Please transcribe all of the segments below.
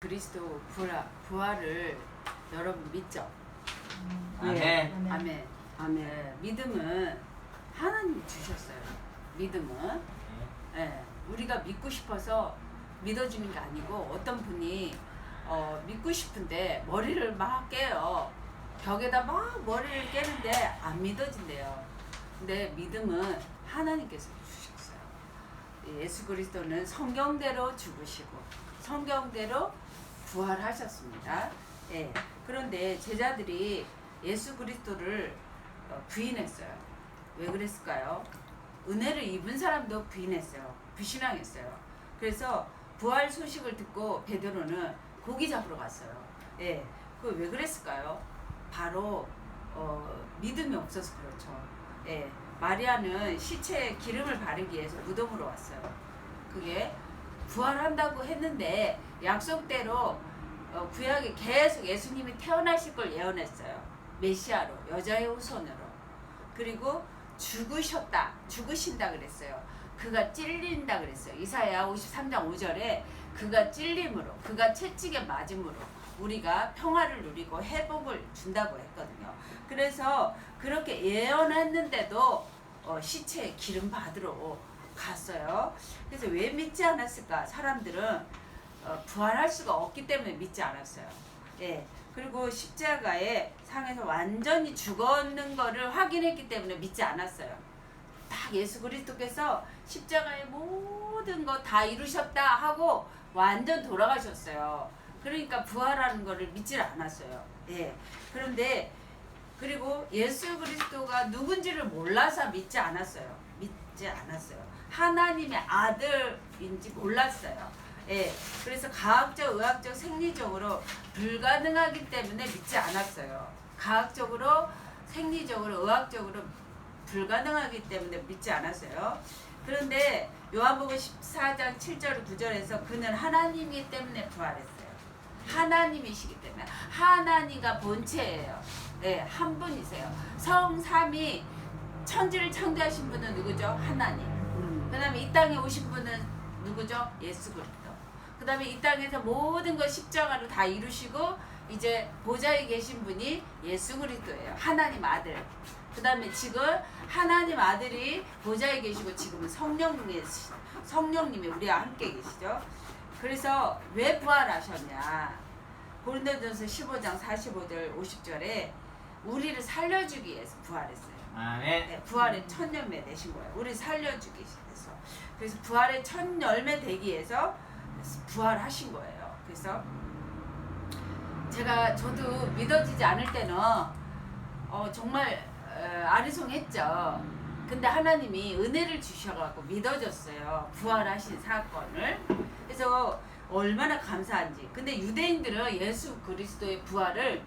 그리스도 부활을 여러분 믿죠? 예. 아멘. 아멘. 아멘. 믿음은 하나님 주셨어요. 믿음은 우리가 믿고 싶어서 믿어지는 게 아니고, 어떤 분이 믿고 싶은데 머리를 막 깨요. 벽에다 막 머리를 깨는데 안 믿어진대요. 근데 믿음은 하나님께서 주셨어요. 예수 그리스도는 성경대로 죽으시고 성경대로 부활하셨습니다. 예. 그런데 제자들이 예수 그리스도를 부인했어요. 왜 그랬을까요? 은혜를 입은 사람도 부인했어요. 불신앙했어요. 그래서 부활 소식을 듣고 베드로는 고기 잡으러 갔어요. 예. 그 왜 그랬을까요? 바로 믿음이 없어서 그렇죠. 예. 마리아는 시체에 기름을 바르기 위해서 무덤으로 왔어요. 그게 부활한다고 했는데 약속대로 구약에 계속 예수님이 태어나실 걸 예언했어요. 메시아로, 여자의 후손으로. 그리고 죽으신다 그랬어요. 그가 찔린다 그랬어요. 이사야 53장 5절에 그가 찔림으로, 그가 채찍에 맞음으로 우리가 평화를 누리고 회복을 준다고 했거든요. 그래서 그렇게 예언했는데도 시체에 기름 받으러 갔어요. 그래서 왜 믿지 않았을까? 사람들은 부활할 수가 없기 때문에 믿지 않았어요. 예. 그리고 십자가에 상에서 완전히 죽었는 거를 확인했기 때문에 믿지 않았어요. 딱 예수 그리스도께서 십자가의 모든 거 다 이루셨다 하고 완전 돌아가셨어요. 그러니까 부활하는 거를 믿지 않았어요. 예. 그런데 그리고 예수 그리스도가 누군지를 몰라서 믿지 않았어요. 하나님의 아들인지 몰랐어요. 예. 그래서 과학적, 의학적, 생리적으로 불가능하기 때문에 믿지 않았어요. 과학적으로, 생리적으로, 의학적으로 불가능하기 때문에 믿지 않았어요. 그런데 요한복음 14장 7절 9절에서 그는 하나님이기 때문에 부활했어요. 하나님이시기 때문에. 하나님과 본체예요. 네, 한 분이세요. 성삼위 천지를 창조하신 분은 누구죠? 하나님. 그 다음에 이 땅에 오신 분은 누구죠? 예수 그리스도. 그 다음에 이 땅에서 모든 걸 십자가로 다 이루시고 이제 보좌에 계신 분이 예수 그리스도예요. 하나님 아들. 그 다음에 지금 하나님 아들이 보좌에 계시고 지금은 성령님이 우리와 함께 계시죠. 그래서 왜 부활하셨냐? 고린도전서 15장 45절 50절에 우리를 살려주기 위해서 부활했어요. 네, 부활의 첫 열매 되신 거예요. 우리 살려주기 위해서. 그래서 부활의 첫 열매 되기 위해서 부활하신 거예요. 그래서 저도 믿어지지 않을 때는 정말 아리송했죠. 근데 하나님이 은혜를 주셔갖고 믿어졌어요. 부활하신 사건을. 그래서 얼마나 감사한지. 근데 유대인들은 예수 그리스도의 부활을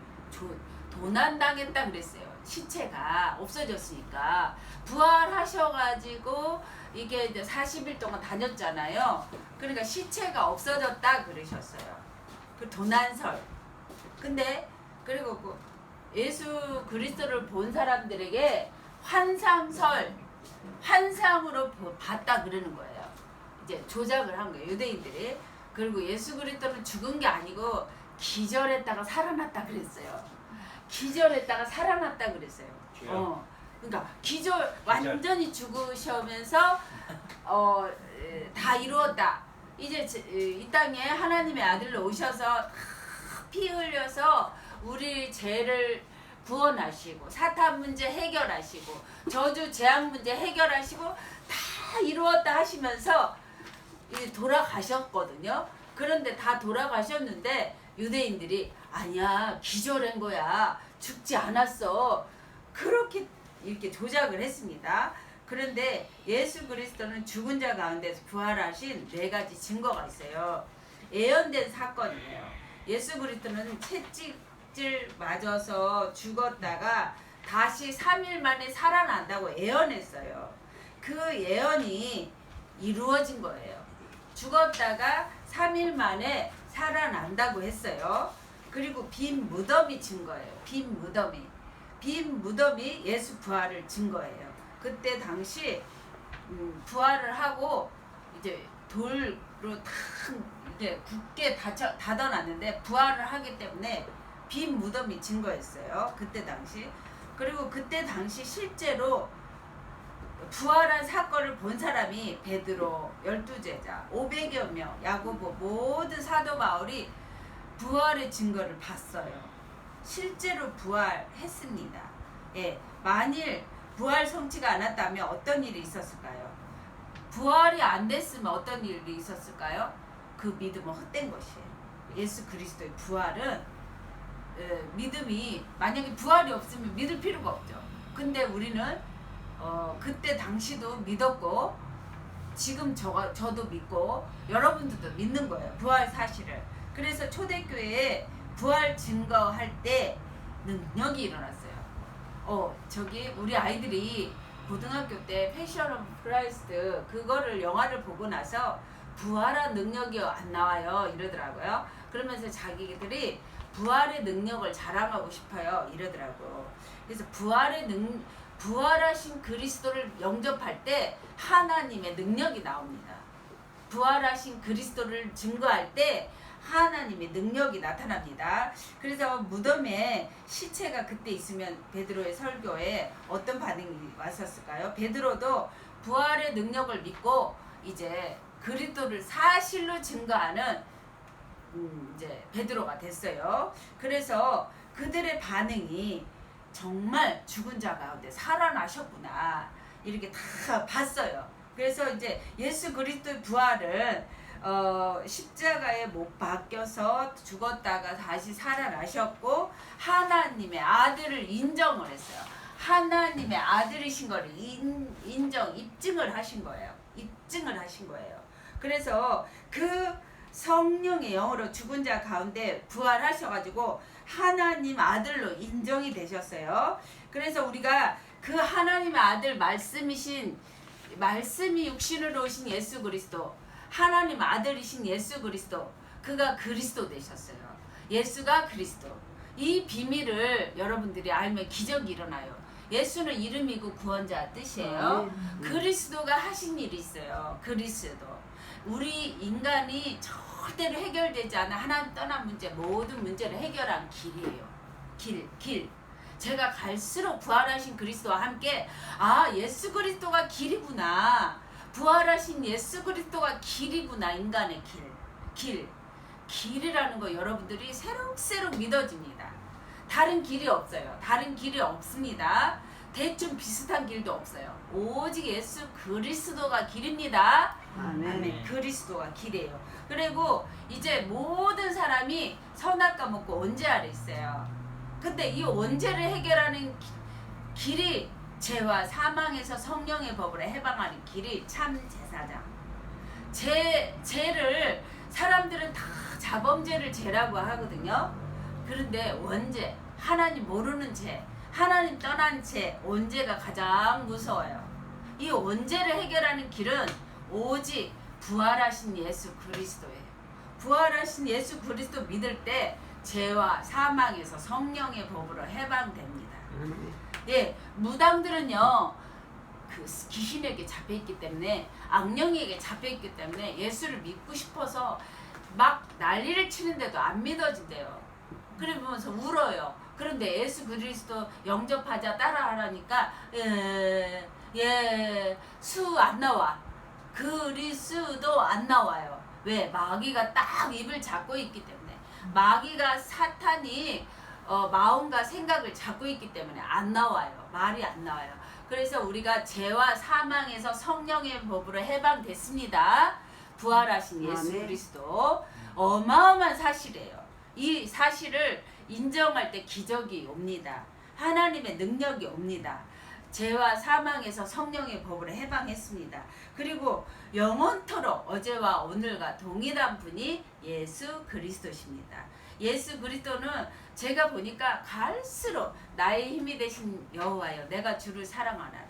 도난당했다 그랬어요. 시체가 없어졌으니까. 부활하셔가지고 이게 이제 40일 동안 다녔잖아요. 그러니까 시체가 없어졌다 그러셨어요. 그 도난설. 근데 그리고 그 예수 그리스도를 본 사람들에게 환상으로 봤다 그러는 거예요. 이제 조작을 한 거예요, 유대인들이. 그리고 예수 그리스도는 죽은 게 아니고 기절했다가 살아났다 그랬어요. 기절했다가 살아났다 그랬어요. 그러니까 완전히 죽으시면서 다 이루었다. 이제 이 땅에 하나님의 아들로 오셔서 피 흘려서 우리 죄를 구원하시고 사탄 문제 해결하시고 저주 재앙 문제 해결하시고 다 이루었다 하시면서 돌아가셨거든요. 그런데 다 돌아가셨는데 유대인들이 아니야, 기절한 거야, 죽지 않았어, 그렇게 이렇게 조작을 했습니다. 그런데 예수 그리스도는 죽은 자 가운데서 부활하신 4가지 증거가 있어요. 예언된 사건이에요. 예수 그리스도는 채찍질 맞아서 죽었다가 다시 3일 만에 살아난다고 예언했어요. 그 예언이 이루어진 거예요. 죽었다가 3일 만에 살아난다고 했어요. 그리고 빈 무덤이 증거예요. 빈 무덤이 예수 부활을 증거해요. 그때 당시 부활을 하고 이제 돌로 탁 이제 굳게 닫아놨는데 부활을 하기 때문에 빈 무덤이 증거였어요. 그때 당시. 그리고 그때 당시 실제로 부활한 사건을 본 사람이 베드로, 12제자, 500여 명, 야고보 모든 사도 바울이 부활의 증거를 봤어요. 실제로 부활했습니다. 예, 만일 부활 성취가 않았다면 어떤 일이 있었을까요? 부활이 안 됐으면 어떤 일이 있었을까요? 그 믿음은 헛된 것이에요. 예수 그리스도의 부활은 믿음이 만약에 부활이 없으면 믿을 필요가 없죠. 근데 우리는 그때 당시도 믿었고 지금 저도 믿고 여러분들도 믿는 거예요. 부활 사실을. 그래서 초대교회에 부활 증거할 때 능력이 일어났어요. 저기 우리 아이들이 고등학교 때 패션 오브 크라이스트 그거를 영화를 보고 나서 부활한 능력이 안 나와요 이러더라고요. 그러면서 자기들이 부활의 능력을 자랑하고 싶어요 이러더라고. 그래서 부활하신 그리스도를 영접할 때 하나님의 능력이 나옵니다. 부활하신 그리스도를 증거할 때 하나님의 능력이 나타납니다. 그래서 무덤에 시체가 그때 있으면 베드로의 설교에 어떤 반응이 왔었을까요? 베드로도 부활의 능력을 믿고 이제 그리스도를 사실로 증거하는 이제 베드로가 됐어요. 그래서 그들의 반응이 정말 죽은 자 가운데 살아나셨구나 이렇게 다 봤어요. 그래서 이제 예수 그리스도의 부활은 십자가에 못 박혀서 죽었다가 다시 살아나셨고 하나님의 아들을 인정을 했어요. 하나님의 아들이신 걸 입증을 하신 거예요. 입증을 하신 거예요. 그래서 그 성령의 영으로 죽은 자 가운데 부활하셔가지고 하나님 아들로 인정이 되셨어요. 그래서 우리가 그 하나님의 아들 말씀이 육신으로 오신 예수 그리스도, 하나님 아들이신 예수 그리스도, 그가 그리스도 되셨어요. 예수가 그리스도. 이 비밀을 여러분들이 알면 기적이 일어나요. 예수는 이름이고 구원자 뜻이에요. 그리스도가 하신 일이 있어요. 그리스도. 우리 인간이 절대로 해결되지 않은 하나님 떠난 문제, 모든 문제를 해결한 길이에요. 길. 제가 갈수록 부활하신 그리스도와 함께 예수 그리스도가 길이구나. 부활하신 예수 그리스도가 길이구나. 인간의 길이라는 거 여러분들이 새록새록 믿어집니다. 다른 길이 없어요. 다른 길이 없습니다. 대충 비슷한 길도 없어요. 오직 예수 그리스도가 길입니다. 아멘. 그리스도가 길이에요. 그리고 이제 모든 사람이 선악과 먹고 원죄 아래 있어요. 근데 이 원죄를 해결하는 길이 죄와 사망에서 성령의 법으로 해방하는 길이 참 제사장. 죄를 사람들은 다 자범죄를 죄라고 하거든요. 그런데 원죄, 하나님 모르는 죄, 하나님 떠난 죄, 원죄가 가장 무서워요. 이 원죄를 해결하는 길은 오직 부활하신 예수 그리스도예요. 부활하신 예수 그리스도 믿을 때 죄와 사망에서 성령의 법으로 해방됩니다. 예, 무당들은요 그 귀신에게 잡혀있기 때문에, 악령에게 잡혀있기 때문에 예수를 믿고 싶어서 막 난리를 치는데도 안 믿어진대요. 그러면서 울어요. 그런데 예수 그리스도 영접하자 따라하라니까 수 안 나와. 그리스도 안 나와요. 왜? 마귀가 딱 입을 잡고 있기 때문에. 마귀가 사탄이 마음과 생각을 잡고 있기 때문에 안 나와요. 말이 안 나와요. 그래서 우리가 죄와 사망에서 성령의 법으로 해방됐습니다. 부활하신 예수 그리스도. 어마어마한 사실이에요. 이 사실을 인정할 때 기적이 옵니다. 하나님의 능력이 옵니다. 죄와 사망에서 성령의 법으로 해방했습니다. 그리고 영원토록 어제와 오늘과 동일한 분이 예수 그리스도십니다. 예수 그리스도는 제가 보니까 갈수록 나의 힘이 되신 여호와여 내가 주를 사랑하나라.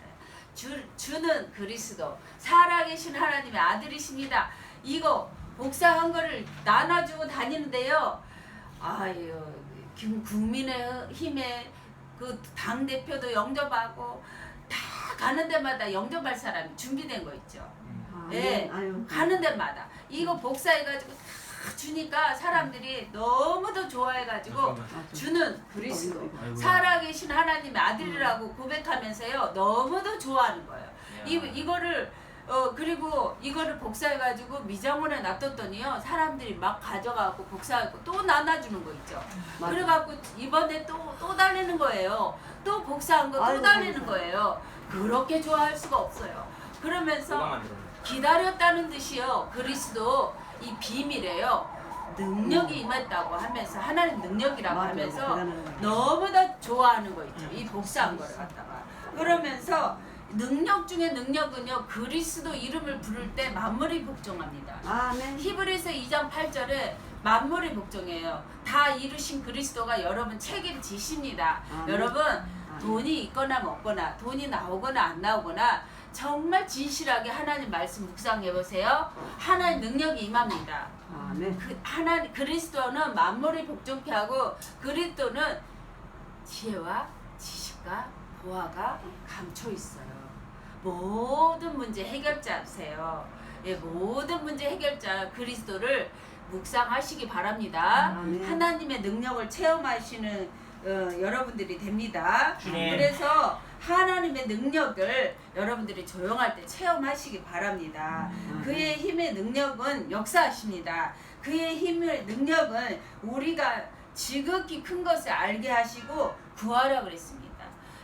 주는 그리스도 살아계신 하나님의 아들이십니다. 이거 복사한 거를 나눠주고 다니는데요. 국민의힘의 그 당대표도 영접하고 다 가는 데마다 영접할 사람이 준비된 거 있죠. 예, 가는 데마다 이거 복사해가지고 다 주니까 사람들이 너무도 좋아해가지고 주는 그리스도 아이고야. 살아계신 하나님의 아들이라고 고백하면서요 너무도 좋아하는 거예요. 이거를 그리고 이거를 복사해가지고 미장원에 놔뒀더니요 사람들이 막 가져가고 복사하고 또 나눠주는 거 있죠. 맞아. 그래갖고 이번에 또 달리는 거예요. 또 복사한 거 또 아이고, 달리는 감사해요. 거예요. 그렇게 좋아할 수가 없어요. 그러면서 누가 만들었네. 기다렸다는 뜻이요. 그리스도 이 비밀이에요. 능력이 임했다고 하면서 하나님 능력이라고 맞아요. 하면서 대단한 거예요. 너무나 좋아하는 거 있죠. 이 복사한 거를 갖다가. 그러면서 능력 중에 능력은요. 그리스도 이름을 부를 때 만물이 복종합니다. 아멘. 히브리서 2장 8절에 만물이 복종해요. 다 이루신 그리스도가 여러분 책임지십니다. 아멘. 여러분 돈이 있거나 없거나 돈이 나오거나 안 나오거나 정말 진실하게 하나님 말씀 묵상해 보세요. 하나님 능력이 임합니다. 아멘. 하나님 그리스도는 만물이 복종케 하고 그리스도는 지혜와 지식과 보화가 감춰 있어요. 모든 문제 해결자세요. 예, 모든 문제 해결자 그리스도를 묵상하시기 바랍니다. 아멘. 하나님의 능력을 체험하시는 여러분들이 됩니다. 주님. 그래서 하나님의 능력을 여러분들이 조용할 때 체험하시기 바랍니다. 그의 힘의 능력은 역사하십니다. 그의 힘의 능력은 우리가 지극히 큰 것을 알게 하시고 구하라 그랬습니다.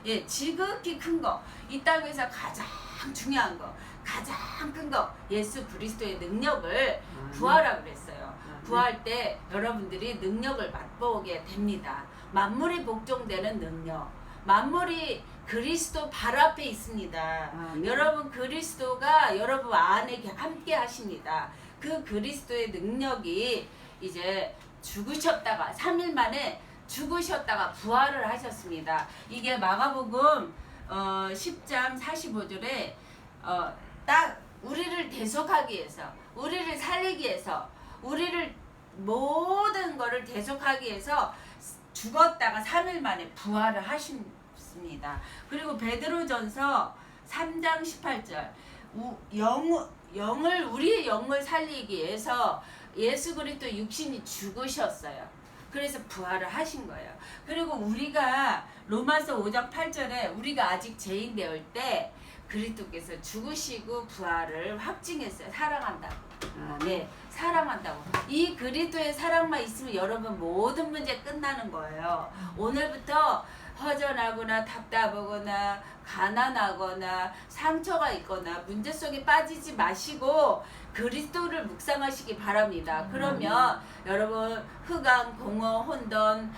예, 지극히 큰 거, 이 땅에서 가장 중요한 거, 가장 큰 거, 예수 그리스도의 능력을 구하라 그랬어요. 구할 때 여러분들이 능력을 맛보게 됩니다. 만물이 복종되는 능력, 만물이 그리스도 발 앞에 있습니다. 여러분 그리스도가 여러분 안에 함께 하십니다. 그 그리스도의 능력이 이제 죽으셨다가 3일 만에 죽으셨다가 부활을 하셨습니다. 이게 마가복음 10장 45절에 딱 우리를 대속하기 위해서, 우리를 살리기 위해서, 우리를 모든 거를 대속하기 위해서 죽었다가 3일 만에 부활을 하셨습니다. 그리고 베드로전서 3장 18절 우리의 영을 살리기 위해서 예수 그리스도 육신이 죽으셨어요. 그래서 부활을 하신 거예요. 그리고 우리가 로마서 5장 8절에 우리가 아직 죄인 되올 때 그리스도께서 죽으시고 부활을 확증했어요. 사랑한다고. 네, 사랑한다고. 이 그리스도의 사랑만 있으면 여러분 모든 문제 끝나는 거예요. 오늘부터 허전하거나 답답하거나 가난하거나 상처가 있거나 문제 속에 빠지지 마시고 그리스도를 묵상하시기 바랍니다. 그러면 여러분 흑암, 공허, 혼돈,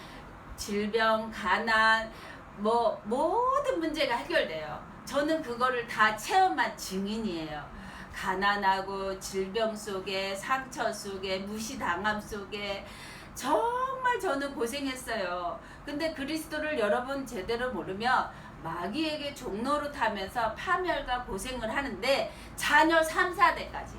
질병, 가난 모든 문제가 해결돼요. 저는 그거를 다 체험한 증인이에요. 가난하고 질병 속에 상처 속에 무시당함 속에 정말 저는 고생했어요. 근데 그리스도를 여러분 제대로 모르면 마귀에게 종로로 타면서 파멸과 고생을 하는데 자녀 3, 4대까지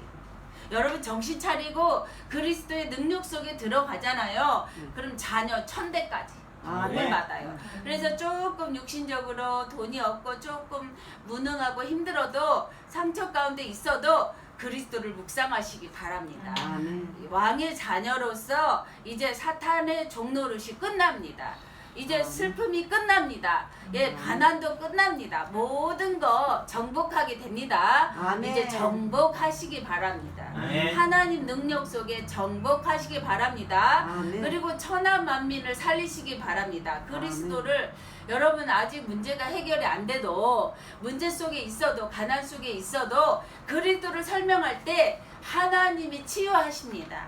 여러분 정신 차리고 그리스도의 능력 속에 들어가잖아요. 그럼 자녀 1000대까지 복을 받아요. 그래서 조금 육신적으로 돈이 없고 조금 무능하고 힘들어도 상처 가운데 있어도 그리스도를 묵상하시기 바랍니다. 아멘. 왕의 자녀로서 이제 사탄의 종노릇이 끝납니다. 이제 슬픔이 끝납니다. 예, 가난도 끝납니다. 모든 거 정복하게 됩니다. 아멘. 이제 정복하시기 바랍니다. 아멘. 하나님 능력 속에 정복하시기 바랍니다. 아멘. 그리고 천하 만민을 살리시기 바랍니다. 그리스도를 여러분 아직 문제가 해결이 안 돼도 문제 속에 있어도 가난 속에 있어도 그리스도를 설명할 때 하나님이 치유하십니다.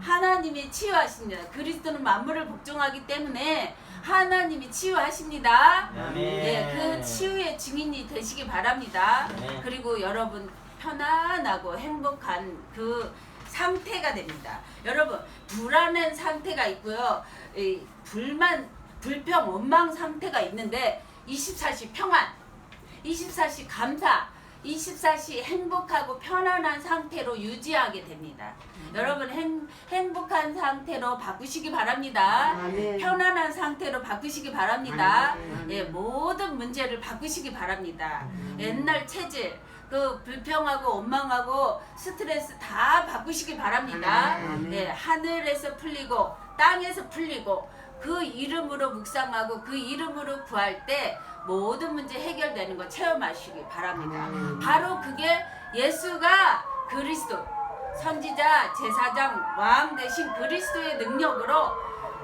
하나님이 치유하십니다. 그리스도는 만물을 복종하기 때문에 하나님이 치유하십니다. 아멘. 예, 그 치유의 증인이 되시기 바랍니다. 아멘. 그리고 여러분 편안하고 행복한 그 상태가 됩니다. 여러분 불안한 상태가 있고요. 이 불평, 원망 상태가 있는데 24시 평안, 24시 감사, 24시 행복하고 편안한 상태로 유지하게 됩니다. 여러분 행복한 상태로 바꾸시기 바랍니다. 아멘. 편안한 상태로 바꾸시기 바랍니다. 아멘. 예, 모든 문제를 바꾸시기 바랍니다. 옛날 체질, 그 불평하고 원망하고 스트레스 다 바꾸시기 바랍니다. 아멘. 예, 하늘에서 풀리고 땅에서 풀리고 그 이름으로 묵상하고 그 이름으로 구할 때 모든 문제 해결되는 거 체험하시기 바랍니다. 아멘. 바로 그게 예수가 그리스도 선지자 제사장 왕 대신 그리스도의 능력으로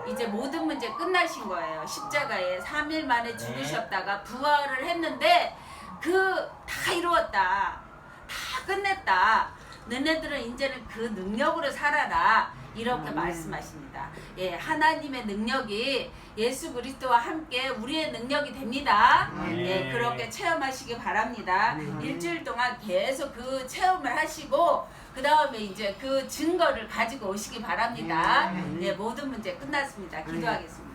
이제 모든 문제 끝나신 거예요. 십자가에 3일 만에 죽으셨다가 부활을 했는데 그 다 이루었다. 다 끝냈다. 너네들은 이제는 그 능력으로 살아라. 이렇게 말씀하십니다. 예, 하나님의 능력이 예수 그리스도와 함께 우리의 능력이 됩니다. 예, 그렇게 체험하시기 바랍니다. 일주일 동안 계속 그 체험을 하시고 그 다음에 이제 그 증거를 가지고 오시기 바랍니다. 예, 모든 문제 끝났습니다. 기도하겠습니다.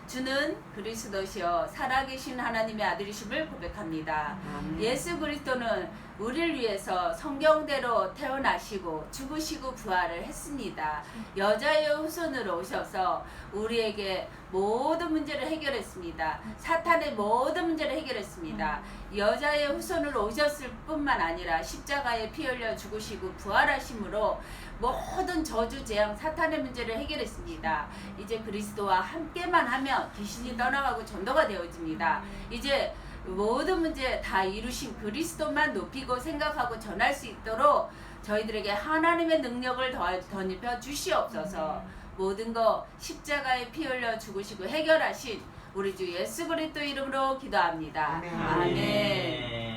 주는 그리스도시여 살아계신 하나님의 아들이심을 고백합니다. 예수 그리스도는 우리를 위해서 성경대로 태어나시고 죽으시고 부활을 했습니다. 여자의 후손으로 오셔서 우리에게 모든 문제를 해결했습니다. 사탄의 모든 문제를 해결했습니다. 여자의 후손으로 오셨을 뿐만 아니라 십자가에 피 흘려 죽으시고 부활하심으로 모든 저주 재앙 사탄의 문제를 해결했습니다. 이제 그리스도와 함께만 하면 귀신이 떠나가고 전도가 되어집니다. 이제 모든 문제 다 이루신 그리스도만 높이고 생각하고 전할 수 있도록 저희들에게 하나님의 능력을 덧입혀 주시옵소서. 모든 거 십자가에 피 흘려 죽으시고 해결하신 우리 주 예수 그리스도 이름으로 기도합니다. 아멘.